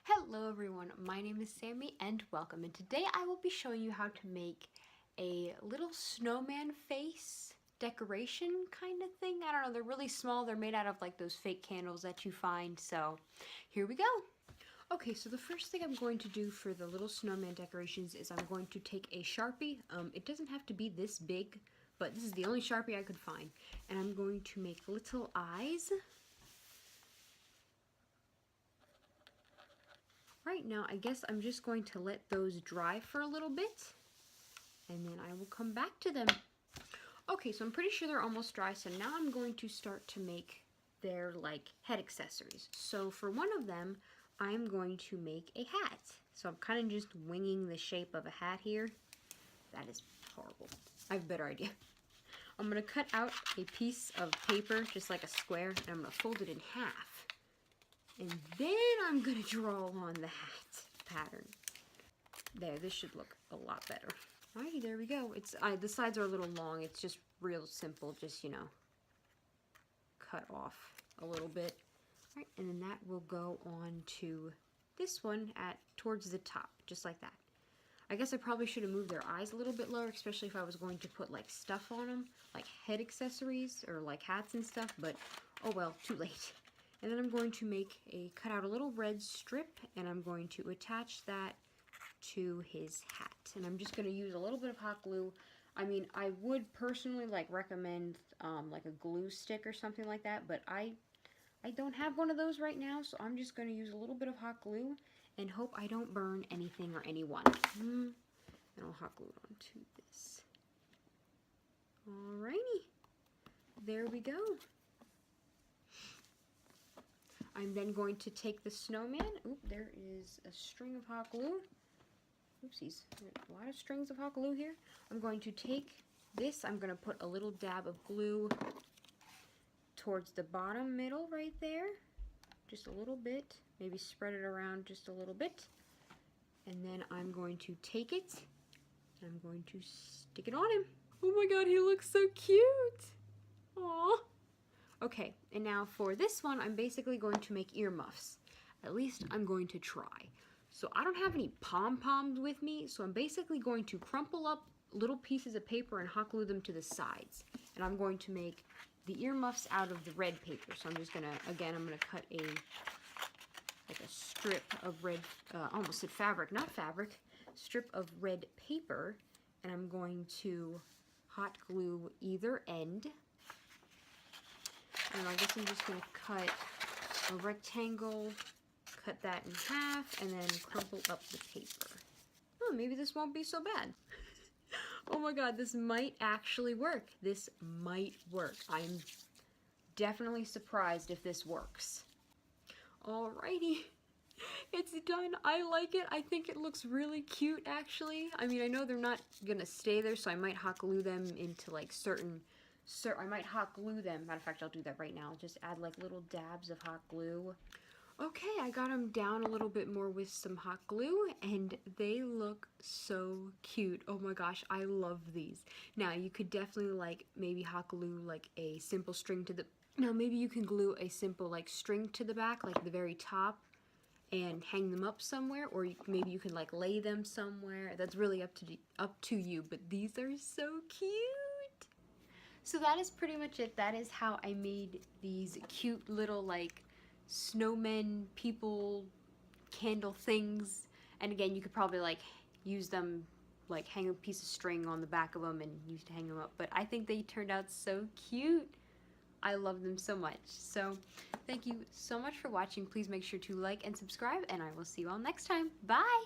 Hello everyone, my name is Sammy and welcome, and today I will be showing you how to make a little snowman face decoration kind of thing. I don't know, they're really small, they're made out of like those fake candles that you find, so here we go. Okay, so the first thing I'm going to do for the little snowman decorations is I'm going to take a Sharpie. It doesn't have to be this big, but this is the only Sharpie I could find, and I'm going to make little eyes. Right now, I guess I'm just going to let those dry for a little bit, and then I will come back to them. Okay, so I'm pretty sure they're almost dry, so now I'm going to start to make their, like, head accessories. So for one of them, I'm going to make a hat. So I'm kind of just winging the shape of a hat here. That is horrible. I have a better idea. I'm going to cut out a piece of paper, just like a square, and I'm going to fold it in half. And then I'm going to draw on the hat pattern. There, this should look a lot better. Alrighty, there we go. The sides are a little long. It's just real simple. Just, you know, cut off a little bit. Alright, and then that will go on to this one towards the top, just like that. I guess I probably should have moved their eyes a little bit lower, especially if I was going to put like stuff on them, like head accessories or like hats and stuff, but oh well, too late. And then I'm going to cut out a little red strip, and I'm going to attach that to his hat. And I'm just going to use a little bit of hot glue. I mean, I would personally like recommend like a glue stick or something like that, but I don't have one of those right now, so I'm just going to use a little bit of hot glue and hope I don't burn anything or anyone. And I'll hot glue it onto this. Alrighty, there we go. I'm then going to take the snowman. Oop, there is a string of hot glue. Oopsies, there's a lot of strings of hot glue here. I'm going to take this, I'm going to put a little dab of glue towards the bottom middle right there. Just a little bit. Maybe spread it around just a little bit. And then I'm going to take it, and I'm going to stick it on him. Oh my god, he looks so cute! Aww. Okay, and now for this one, I'm basically going to make earmuffs. At least I'm going to try. So I don't have any pom-poms with me, so I'm basically going to crumple up little pieces of paper and hot glue them to the sides. And I'm going to make the earmuffs out of the red paper. So I'm just gonna, again, I'm gonna cut a strip of red, almost said fabric, not fabric, strip of red paper, and I'm going to hot glue either end. And I guess I'm just going to cut a rectangle, cut that in half, and then crumple up the paper. Oh, maybe this won't be so bad. Oh my god, this might actually work. This might work. I'm definitely surprised if this works. Alrighty, it's done. I like it. I think it looks really cute, actually. I mean, I know they're not going to stay there, so I might hot glue them into like I might hot glue them. Matter of fact, I'll do that right now. Just add like little dabs of hot glue. Okay, I got them down a little bit more with some hot glue, and they look so cute. Oh my gosh, I love these. Now, you could definitely like maybe hot glue like a simple string to the... Now, maybe you can glue a simple like string to the back, like the very top, and hang them up somewhere, or maybe you can like lay them somewhere. That's really up to you, but these are so cute. So that is pretty much it. That is how I made these cute little like snowmen people candle things. And again, you could probably like use them, like hang a piece of string on the back of them and use to hang them up. But I think they turned out so cute. I love them so much. So thank you so much for watching. Please make sure to like and subscribe, and I will see you all next time. Bye!